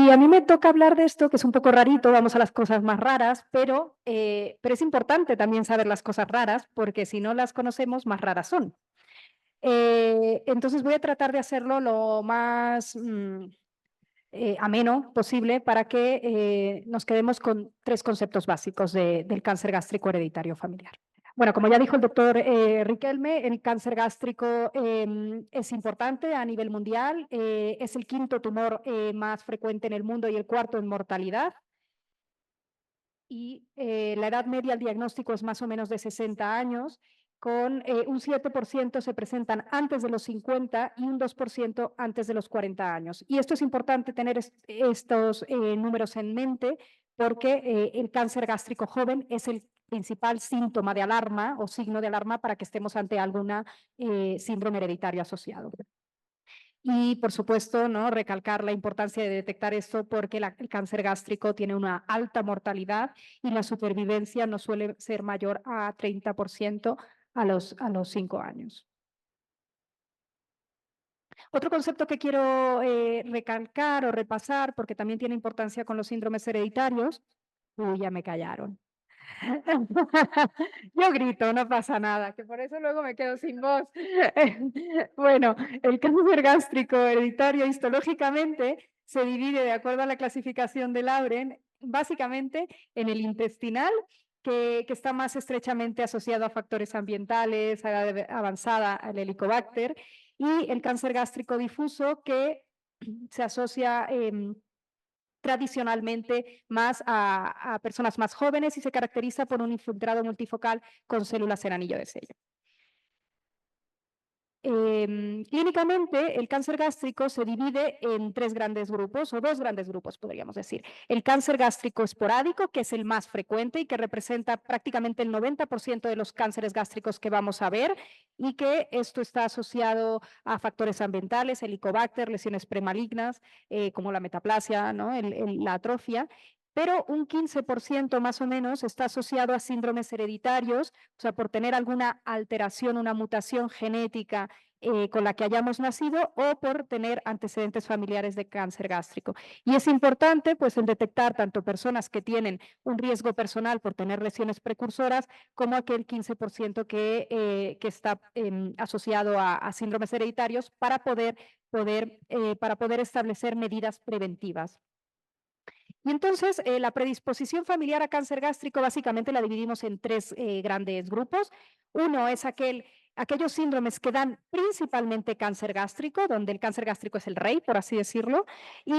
Y a mí me toca hablar de esto, que es un poco rarito, vamos a las cosas más raras, pero es importante también saber las cosas raras, porque si no las conocemos, más raras son. Entonces voy a tratar de hacerlo lo más ameno posible para que nos quedemos con tres conceptos básicos del cáncer gástrico hereditario familiar. Bueno, como ya dijo el doctor Riquelme, el cáncer gástrico es importante a nivel mundial, es el quinto tumor más frecuente en el mundo y el cuarto en mortalidad. Y la edad media al diagnóstico es más o menos de 60 años, con un 7% se presentan antes de los 50 y un 2% antes de los 40 años. Y esto es importante tener estos números en mente porque el cáncer gástrico joven es el principal síntoma de alarma o signo de alarma para que estemos ante alguna síndrome hereditario asociado. Y por supuesto, ¿no? Recalcar la importancia de detectar esto porque el cáncer gástrico tiene una alta mortalidad y la supervivencia no suele ser mayor a 30% a los 5 años. Otro concepto que quiero recalcar o repasar, porque también tiene importancia con los síndromes hereditarios, uy, ya me callaron. Yo grito, no pasa nada, que por eso luego me quedo sin voz. Bueno, el cáncer gástrico hereditario histológicamente se divide de acuerdo a la clasificación de Lauren, básicamente en el intestinal, que está más estrechamente asociado a factores ambientales, a edad avanzada, al Helicobacter, y el cáncer gástrico difuso que se asocia tradicionalmente más a personas más jóvenes y se caracteriza por un infiltrado multifocal con células en anillo de sello. Clínicamente, el cáncer gástrico se divide en tres grandes grupos, o dos grandes grupos, podríamos decir. El cáncer gástrico esporádico, que es el más frecuente y que representa prácticamente el 90% de los cánceres gástricos que vamos a ver, y que esto está asociado a factores ambientales, helicobacter, lesiones premalignas, como la metaplasia, ¿no? La atrofia. Pero un 15% más o menos está asociado a síndromes hereditarios, o sea, por tener alguna alteración, una mutación genética con la que hayamos nacido o por tener antecedentes familiares de cáncer gástrico. Y es importante, pues, el detectar tanto personas que tienen un riesgo personal por tener lesiones precursoras, como aquel 15% que está asociado a síndromes hereditarios para poder establecer medidas preventivas. Y entonces, la predisposición familiar a cáncer gástrico básicamente la dividimos en tres grandes grupos. Uno es aquellos síndromes que dan principalmente cáncer gástrico, donde el cáncer gástrico es el rey, por así decirlo, y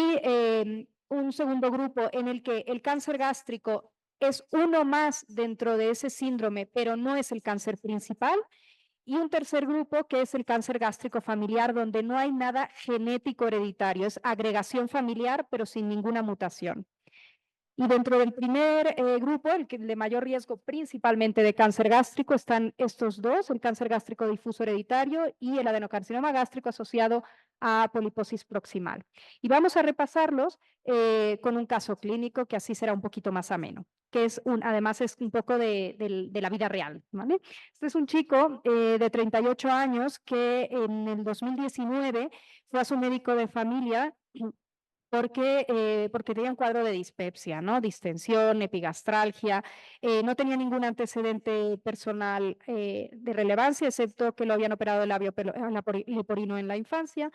un segundo grupo en el que el cáncer gástrico es uno más dentro de ese síndrome, pero no es el cáncer principal. Y un tercer grupo que es el cáncer gástrico familiar, donde no hay nada genético hereditario, es agregación familiar, pero sin ninguna mutación. Y dentro del primer grupo, el de mayor riesgo principalmente de cáncer gástrico, están estos dos, el cáncer gástrico difuso hereditario y el adenocarcinoma gástrico asociado a poliposis proximal. Y vamos a repasarlos con un caso clínico que así será un poquito más ameno, que además es un poco de la vida real, ¿vale? Este es un chico de 38 años que en el 2019 fue a su médico de familia porque tenía un cuadro de dispepsia, ¿no? Distensión, epigastralgia, no tenía ningún antecedente personal de relevancia, excepto que lo habían operado el labio leporino en la infancia.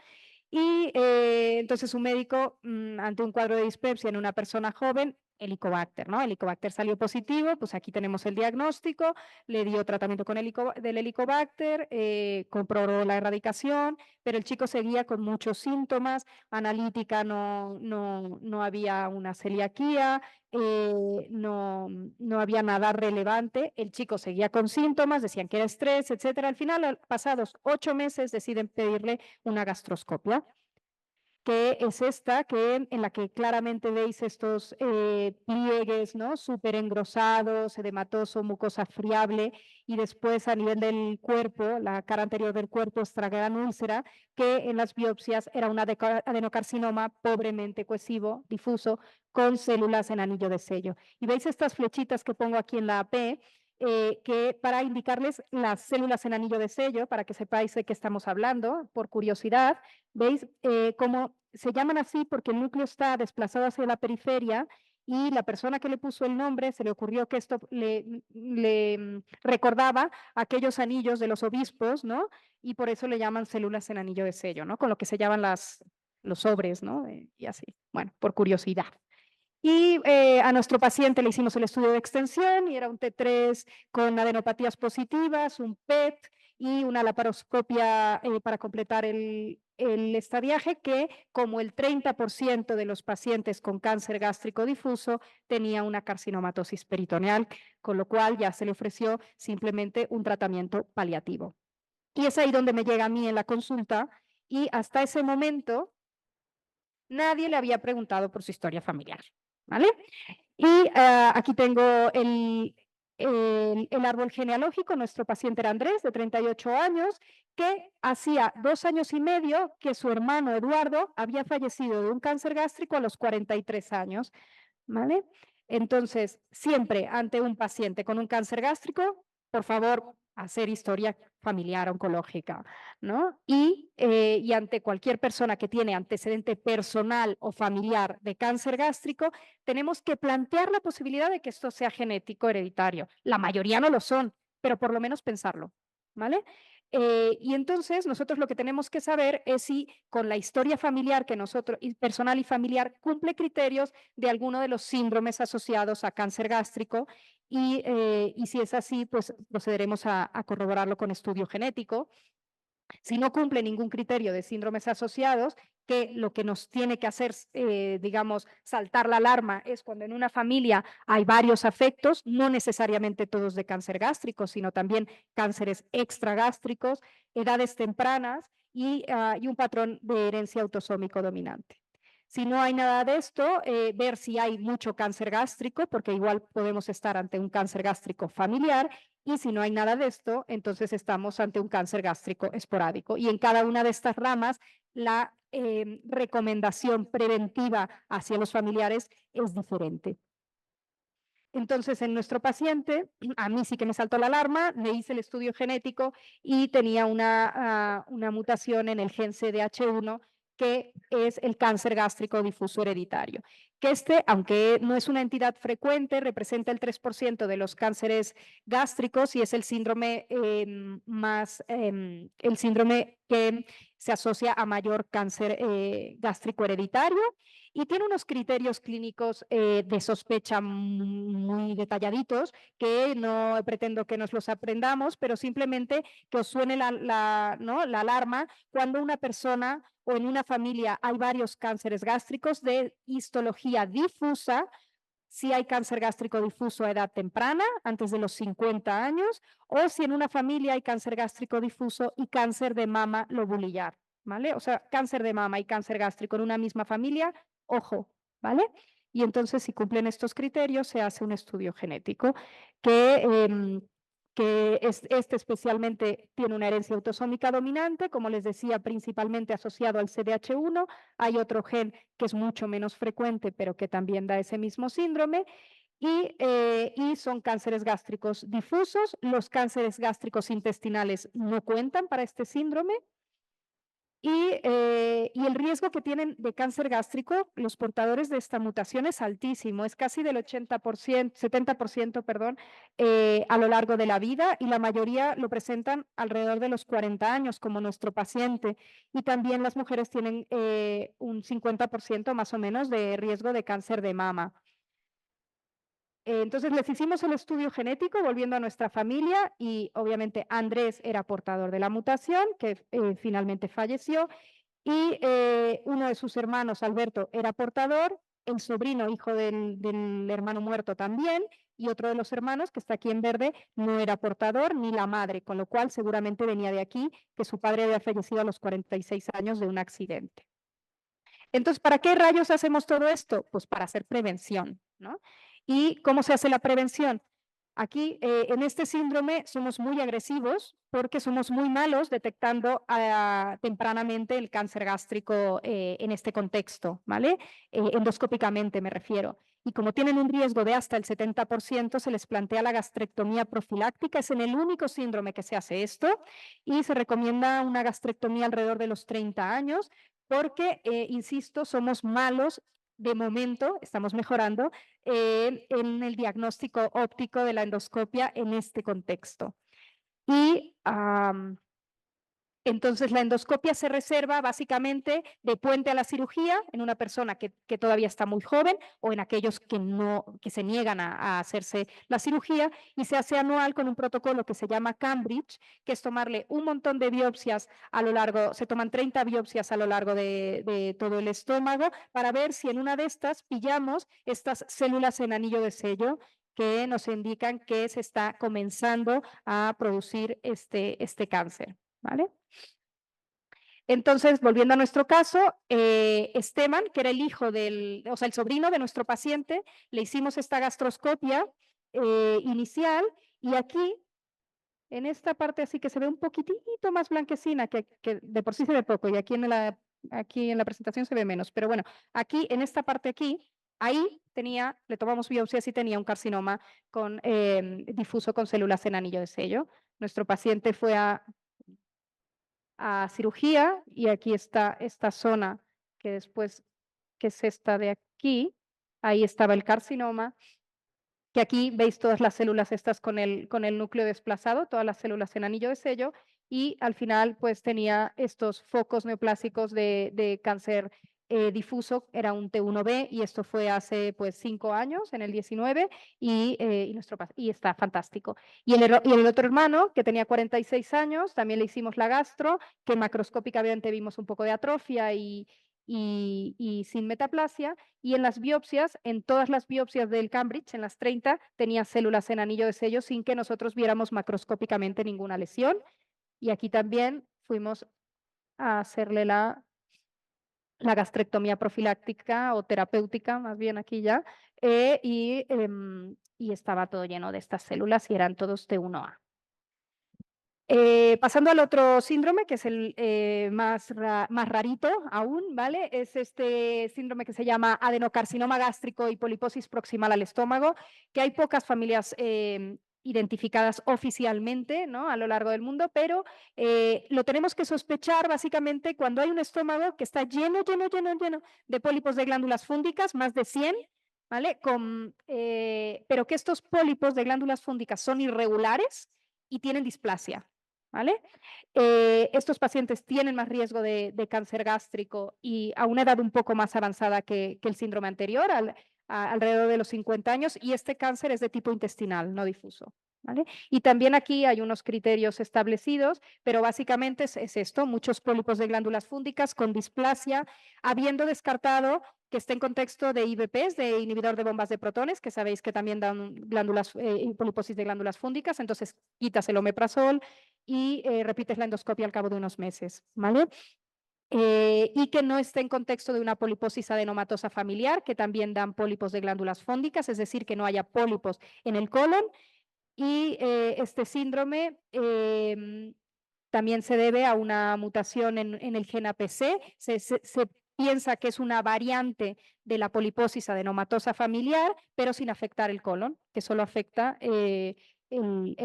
Y entonces un médico, ante un cuadro de dispepsia en una persona joven, Helicobacter, ¿no? Helicobacter salió positivo, pues aquí tenemos el diagnóstico, le dio tratamiento del Helicobacter, comprobó la erradicación, pero el chico seguía con muchos síntomas, analítica no había una celiaquía, no había nada relevante, el chico seguía con síntomas, decían que era estrés, etcétera. Al final, pasados 8 meses, deciden pedirle una gastroscopia, que es esta, en la que claramente veis estos pliegues, ¿no? Súper engrosados, edematoso, mucosa friable, y después a nivel del cuerpo, la cara anterior del cuerpo, esta gran úlcera, que en las biopsias era un adenocarcinoma pobremente cohesivo, difuso, con células en anillo de sello. Y veis estas flechitas que pongo aquí en la AP, que para indicarles las células en anillo de sello, para que sepáis de qué estamos hablando, por curiosidad, veis cómo se llaman así porque el núcleo está desplazado hacia la periferia y la persona que le puso el nombre se le ocurrió que esto le recordaba aquellos anillos de los obispos, ¿no? Y por eso le llaman células en anillo de sello, ¿no? Con lo que se llaman los sobres, ¿no? Y así, bueno, por curiosidad. Y a nuestro paciente le hicimos el estudio de extensión y era un T3 con adenopatías positivas, un PET y una laparoscopia para completar el estadiaje que, como el 30% de los pacientes con cáncer gástrico difuso, tenía una carcinomatosis peritoneal, con lo cual ya se le ofreció simplemente un tratamiento paliativo. Y es ahí donde me llega a mí en la consulta y hasta ese momento nadie le había preguntado por su historia familiar, ¿vale? Y aquí tengo el árbol genealógico. Nuestro paciente era Andrés, de 38 años, que hacía 2 años y medio que su hermano Eduardo había fallecido de un cáncer gástrico a los 43 años, ¿vale? Entonces, siempre ante un paciente con un cáncer gástrico, por favor, hacer historia familiar oncológica, ¿no? Y ante cualquier persona que tiene antecedente personal o familiar de cáncer gástrico, tenemos que plantear la posibilidad de que esto sea genético hereditario. La mayoría no lo son, pero por lo menos pensarlo, ¿vale? Y entonces nosotros lo que tenemos que saber es si con la historia familiar que nosotros, personal y familiar, cumple criterios de alguno de los síndromes asociados a cáncer gástrico y si es así, pues procederemos a corroborarlo con estudio genético. Si no cumple ningún criterio de síndromes asociados, que lo que nos tiene que hacer, digamos, saltar la alarma es cuando en una familia hay varios afectos, no necesariamente todos de cáncer gástrico, sino también cánceres extragástricos, edades tempranas y un patrón de herencia autosómico dominante. Si no hay nada de esto, ver si hay mucho cáncer gástrico, porque igual podemos estar ante un cáncer gástrico familiar, y si no hay nada de esto, entonces estamos ante un cáncer gástrico esporádico. Y en cada una de estas ramas, la recomendación preventiva hacia los familiares es diferente. Entonces, en nuestro paciente, a mí sí que me saltó la alarma, le hice el estudio genético y tenía una mutación en el gen CDH1 que es el cáncer gástrico difuso hereditario. Que aunque no es una entidad frecuente, representa el 3% de los cánceres gástricos y es el síndrome el síndrome que se asocia a mayor cáncer gástrico hereditario y tiene unos criterios clínicos de sospecha muy detalladitos que no pretendo que nos los aprendamos, pero simplemente que os suene ¿no? la alarma cuando una persona o en una familia hay varios cánceres gástricos de histología difusa, si hay cáncer gástrico difuso a edad temprana, antes de los 50 años, o si en una familia hay cáncer gástrico difuso y cáncer de mama lobulillar, ¿vale? O sea, cáncer de mama y cáncer gástrico en una misma familia, ojo, ¿vale? Y entonces, si cumplen estos criterios, se hace un estudio genético que este especialmente tiene una herencia autosómica dominante, como les decía, principalmente asociado al CDH1. Hay otro gen que es mucho menos frecuente, pero que también da ese mismo síndrome. Y son cánceres gástricos difusos. Los cánceres gástricos intestinales no cuentan para este síndrome. Y el riesgo que tienen de cáncer gástrico, los portadores de esta mutación es altísimo, es casi del 80%, 70%, perdón, a lo largo de la vida y la mayoría lo presentan alrededor de los 40 años, como nuestro paciente. Y también las mujeres tienen un 50% más o menos de riesgo de cáncer de mama. Entonces les hicimos el estudio genético volviendo a nuestra familia y obviamente Andrés era portador de la mutación que finalmente falleció y uno de sus hermanos, Alberto, era portador, el sobrino, hijo del hermano muerto también, y otro de los hermanos, que está aquí en verde, no era portador, ni la madre, con lo cual seguramente venía de aquí, que su padre había fallecido a los 46 años de un accidente. Entonces, ¿para qué rayos hacemos todo esto? Pues para hacer prevención, ¿no? ¿Y cómo se hace la prevención? Aquí, en este síndrome, somos muy agresivos porque somos muy malos detectando tempranamente el cáncer gástrico en este contexto, ¿vale? Endoscópicamente me refiero. Y como tienen un riesgo de hasta el 70%, se les plantea la gastrectomía profiláctica. Es en el único síndrome que se hace esto y se recomienda una gastrectomía alrededor de los 30 años porque, insisto, somos malos de momento, estamos mejorando en el diagnóstico óptico de la endoscopia en este contexto. Y entonces, la endoscopia se reserva básicamente de puente a la cirugía en una persona que todavía está muy joven o en aquellos que, no, que se niegan a hacerse la cirugía, y se hace anual con un protocolo que se llama Cambridge, que es tomarle un montón de biopsias a lo largo, se toman 30 biopsias a lo largo de todo el estómago para ver si en una de estas pillamos estas células en anillo de sello que nos indican que se está comenzando a producir este cáncer, ¿vale? Entonces, volviendo a nuestro caso, Esteban, que era el hijo del, o sea, el sobrino de nuestro paciente, le hicimos esta gastroscopia inicial, y aquí, en esta parte así que se ve un poquitito más blanquecina, que de por sí se ve poco, y aquí en la presentación se ve menos, pero bueno, aquí, en esta parte aquí, ahí tenía, le tomamos biopsias y tenía un carcinoma difuso con células en anillo de sello. Nuestro paciente fue a cirugía, y aquí está esta zona que después, que es esta de aquí, ahí estaba el carcinoma, que aquí veis todas las células estas con el núcleo desplazado, todas las células en anillo de sello, y al final pues tenía estos focos neoplásicos de cáncer difuso, era un T1B, y esto fue hace pues 5 años, en el 19, y está fantástico. Y el otro hermano, que tenía 46 años, también le hicimos la gastro, que macroscópicamente vimos un poco de atrofia y sin metaplasia, y en las biopsias, en todas las biopsias del Cambridge, en las 30, tenía células en anillo de sello sin que nosotros viéramos macroscópicamente ninguna lesión. Y aquí también fuimos a hacerle la gastrectomía profiláctica o terapéutica, más bien aquí ya, y estaba todo lleno de estas células y eran todos T1A. Pasando al otro síndrome, que es el más rarito aún, ¿vale? Es este síndrome que se llama adenocarcinoma gástrico y poliposis proximal al estómago, que hay pocas familias identificadas oficialmente, ¿no?, a lo largo del mundo, pero lo tenemos que sospechar básicamente cuando hay un estómago que está lleno de pólipos de glándulas fúngicas, más de 100, ¿vale? Pero que estos pólipos de glándulas fúngicas son irregulares y tienen displasia, ¿vale? Estos pacientes tienen más riesgo de cáncer gástrico y a una edad un poco más avanzada que el síndrome anterior, alrededor de los 50 años, y este cáncer es de tipo intestinal, no difuso, ¿vale? Y también aquí hay unos criterios establecidos, pero básicamente es esto: muchos pólipos de glándulas fúngicas con displasia, habiendo descartado que esté en contexto de IBPs, de inhibidor de bombas de protones, que sabéis que también dan poliposis de glándulas fúngicas, entonces quitas el omeprazol y repites la endoscopia al cabo de unos meses, ¿vale? Y que no esté en contexto de una poliposis adenomatosa familiar, que también dan pólipos de glándulas fúngicas, es decir, que no haya pólipos en el colon. Y este síndrome también se debe a una mutación en el gen APC. Se piensa que es una variante de la poliposis adenomatosa familiar, pero sin afectar el colon, que solo afecta el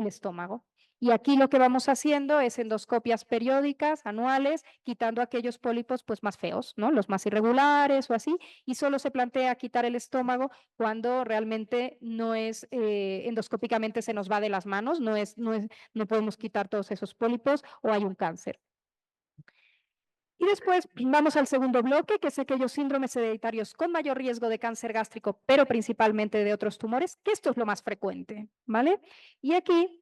estómago. Y aquí lo que vamos haciendo es endoscopias periódicas, anuales, quitando aquellos pólipos pues más feos, ¿no?, los más irregulares o así, y solo se plantea quitar el estómago cuando realmente no es, endoscópicamente se nos va de las manos, no podemos quitar todos esos pólipos o hay un cáncer. Y después vamos al segundo bloque, que es aquellos síndromes hereditarios con mayor riesgo de cáncer gástrico, pero principalmente de otros tumores, que esto es lo más frecuente, ¿vale? Y aquí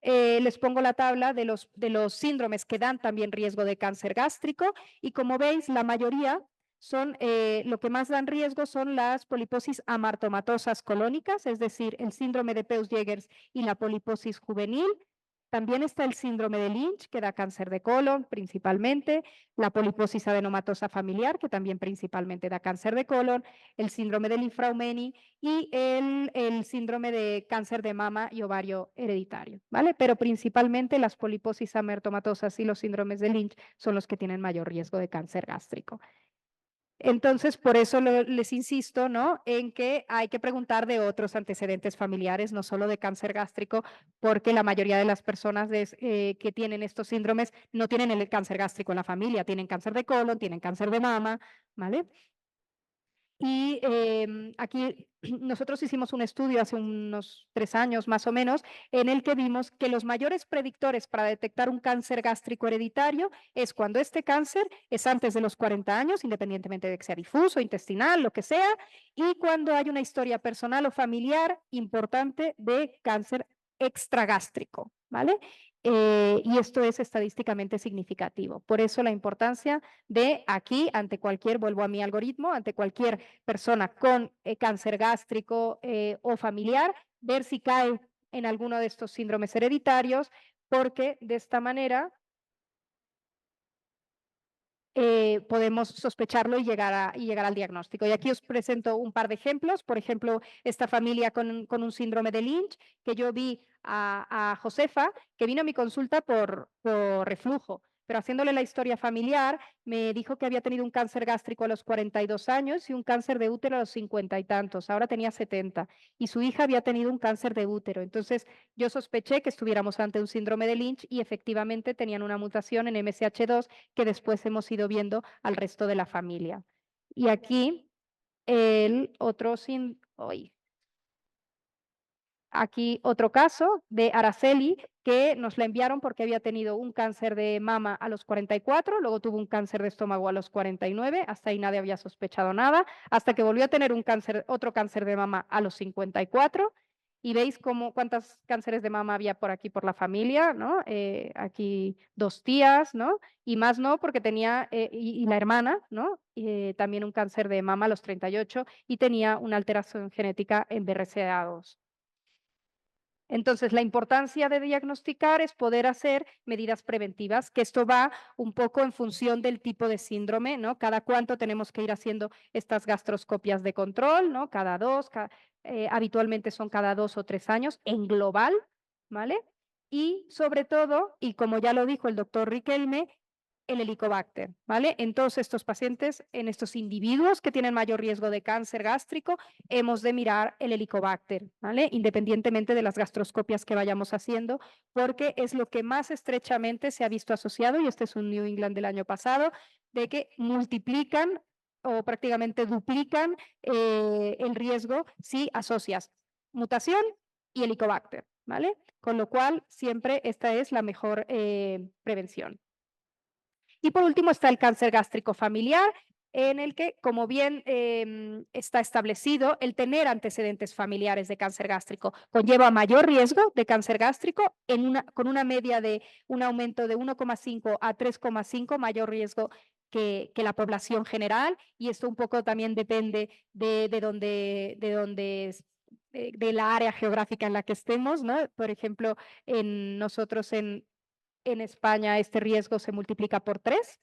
les pongo la tabla de los síndromes que dan también riesgo de cáncer gástrico, y como veis, la mayoría son, lo que más dan riesgo son las poliposis amartomatosas colónicas, es decir, el síndrome de Peutz-Jeghers y la poliposis juvenil. También está el síndrome de Lynch, que da cáncer de colon principalmente, la poliposis adenomatosa familiar, que también principalmente da cáncer de colon, el síndrome de Li-Fraumeni y el síndrome de cáncer de mama y ovario hereditario, ¿vale? Pero principalmente las poliposis amartomatosas y los síndromes de Lynch son los que tienen mayor riesgo de cáncer gástrico. Entonces, por eso les insisto, ¿no? En que hay que preguntar de otros antecedentes familiares, no solo de cáncer gástrico, porque la mayoría de las personas que tienen estos síndromes no tienen el cáncer gástrico en la familia, tienen cáncer de colon, tienen cáncer de mama, ¿vale? Y aquí nosotros hicimos un estudio hace unos 3 años más o menos, en el que vimos que los mayores predictores para detectar un cáncer gástrico hereditario es cuando este cáncer es antes de los 40 años, independientemente de que sea difuso, intestinal, lo que sea, y cuando hay una historia personal o familiar importante de cáncer extragástrico, ¿vale? Y esto es estadísticamente significativo. Por eso la importancia de aquí, ante cualquier, vuelvo a mi algoritmo, ante cualquier persona con cáncer gástrico o familiar, ver si cae en alguno de estos síndromes hereditarios, porque de esta manera podemos sospecharlo y llegar al diagnóstico. Y aquí os presento un par de ejemplos. Por ejemplo, esta familia con un síndrome de Lynch, que yo vi a Josefa, que vino a mi consulta por reflujo, pero haciéndole la historia familiar, me dijo que había tenido un cáncer gástrico a los 42 años y un cáncer de útero a los 50 y tantos. Ahora tenía 70 y su hija había tenido un cáncer de útero. Entonces, yo sospeché que estuviéramos ante un síndrome de Lynch y efectivamente tenían una mutación en MSH2 que después hemos ido viendo al resto de la familia. Y aquí el otro sin, hoy, aquí otro caso de Araceli que nos la enviaron porque había tenido un cáncer de mama a los 44, luego tuvo un cáncer de estómago a los 49, hasta ahí nadie había sospechado nada, hasta que volvió a tener un cáncer, otro cáncer de mama a los 54 y veis cuántos cánceres de mama había por aquí por la familia, ¿no? Aquí 2 tías, ¿no? Y más no, porque tenía, y la hermana, ¿no? También un cáncer de mama a los 38 y tenía una alteración genética en BRCA2. Entonces, la importancia de diagnosticar es poder hacer medidas preventivas, que esto va un poco en función del tipo de síndrome, ¿no? Cada cuánto tenemos que ir haciendo estas gastroscopias de control, ¿no? Cada dos, habitualmente son cada 2 o 3 años en global, ¿vale? Y sobre todo, y como ya lo dijo el doctor Riquelme, el helicobacter, ¿vale? En todos estos pacientes, en estos individuos que tienen mayor riesgo de cáncer gástrico, hemos de mirar el helicobacter, ¿vale? Independientemente de las gastroscopias que vayamos haciendo, porque es lo que más estrechamente se ha visto asociado, y este es un New England del año pasado, de que multiplican o prácticamente duplican el riesgo si asocias mutación y helicobacter, ¿vale? Con lo cual, siempre esta es la mejor prevención. Y por último está el cáncer gástrico familiar, en el que, como bien está establecido, el tener antecedentes familiares de cáncer gástrico conlleva mayor riesgo de cáncer gástrico con una media de un aumento de 1,5 a 3,5 mayor riesgo que la población general, y esto un poco también depende de la área geográfica en la que estemos, ¿no? Por ejemplo, nosotros en España este riesgo se multiplica por 3.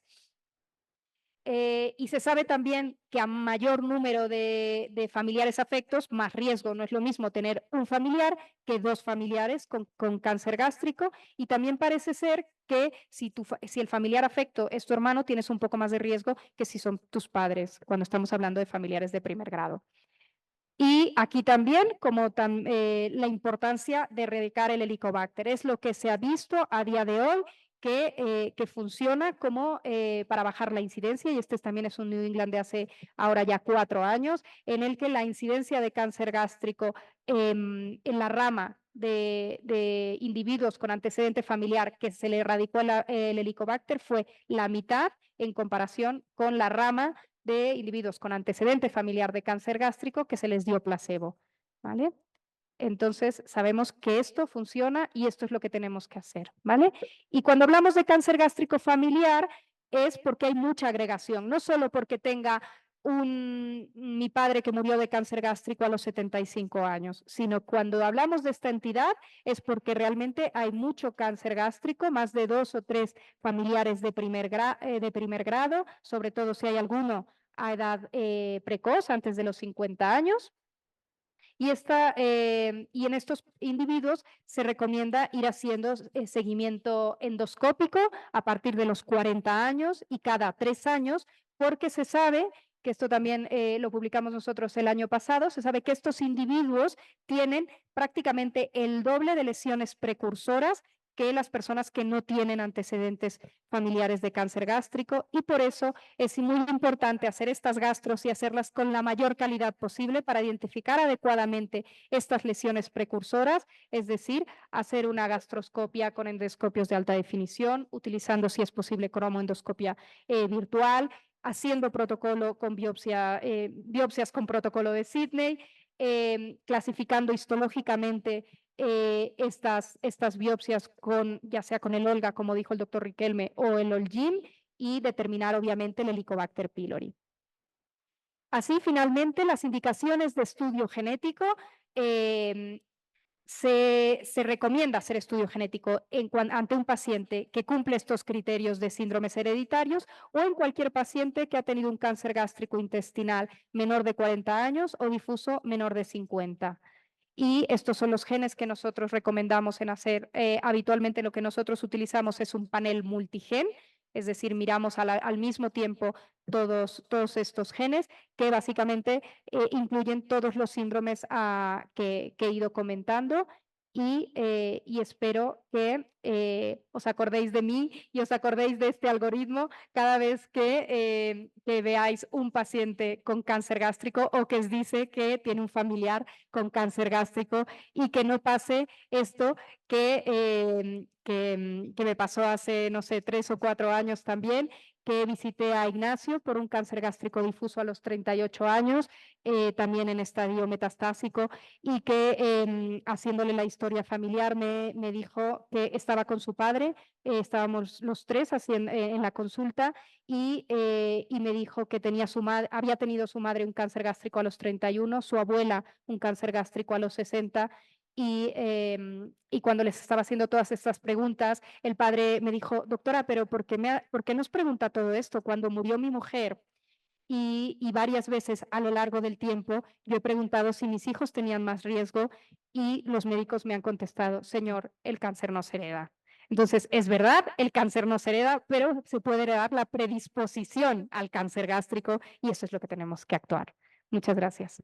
Y se sabe también que a mayor número de familiares afectos, más riesgo. No es lo mismo tener un familiar que 2 familiares con cáncer gástrico. Y también parece ser que si el familiar afecto es tu hermano, tienes un poco más de riesgo que si son tus padres, cuando estamos hablando de familiares de primer grado. Y aquí también, la importancia de erradicar el helicobacter, es lo que se ha visto a día de hoy que funciona como para bajar la incidencia, y este también es un New England de hace ahora ya 4 años, en el que la incidencia de cáncer gástrico en la rama de individuos con antecedente familiar que se le erradicó el helicobacter fue la mitad en comparación con la rama de individuos con antecedente familiar de cáncer gástrico que se les dio placebo, ¿vale? Entonces, sabemos que esto funciona y esto es lo que tenemos que hacer, ¿vale? Y cuando hablamos de cáncer gástrico familiar es porque hay mucha agregación, no solo porque tenga mi padre que murió de cáncer gástrico a los 75 años, sino cuando hablamos de esta entidad es porque realmente hay mucho cáncer gástrico, más de 2 o 3 familiares de primer grado, sobre todo si hay alguno a edad precoz, antes de los 50 años. Y en estos individuos se recomienda ir haciendo seguimiento endoscópico a partir de los 40 años y cada 3 años, porque se sabe que esto también lo publicamos nosotros el año pasado, se sabe que estos individuos tienen prácticamente el doble de lesiones precursoras que las personas que no tienen antecedentes familiares de cáncer gástrico, y por eso es muy importante hacer estas gastros y hacerlas con la mayor calidad posible para identificar adecuadamente estas lesiones precursoras, es decir, hacer una gastroscopia con endoscopios de alta definición, utilizando, si es posible, cromoendoscopia virtual, haciendo protocolo con biopsias con protocolo de Sydney, clasificando histológicamente estas biopsias con, ya sea con el Olga, como dijo el doctor Riquelme, o el Olgin, y determinar obviamente el Helicobacter pylori. Así, finalmente, las indicaciones de estudio genético. Se recomienda hacer estudio genético ante un paciente que cumple estos criterios de síndromes hereditarios o en cualquier paciente que ha tenido un cáncer gástrico intestinal menor de 40 años o difuso menor de 50. Y estos son los genes que nosotros recomendamos en hacer. Habitualmente lo que nosotros utilizamos es un panel multigen, es decir, miramos al mismo tiempo todos estos genes que básicamente incluyen todos los síndromes que he ido comentando, y espero que os acordéis de mí y os acordéis de este algoritmo cada vez que veáis un paciente con cáncer gástrico o que os dice que tiene un familiar con cáncer gástrico, y que no pase esto que me pasó hace, no sé, 3 o 4 años también, que visité a Ignacio por un cáncer gástrico difuso a los 38 años, también en estadio metastásico, y que haciéndole la historia familiar me dijo que estaba con su padre, estábamos los tres en la consulta, y me dijo que había tenido su madre un cáncer gástrico a los 31, su abuela un cáncer gástrico a los 60, y cuando les estaba haciendo todas estas preguntas, el padre me dijo: doctora, pero ¿por qué nos pregunta todo esto? Cuando murió mi mujer y varias veces a lo largo del tiempo yo he preguntado si mis hijos tenían más riesgo, y los médicos me han contestado: señor, el cáncer no se hereda. Entonces, es verdad, el cáncer no se hereda, pero se puede heredar la predisposición al cáncer gástrico, y eso es lo que tenemos que actuar. Muchas gracias.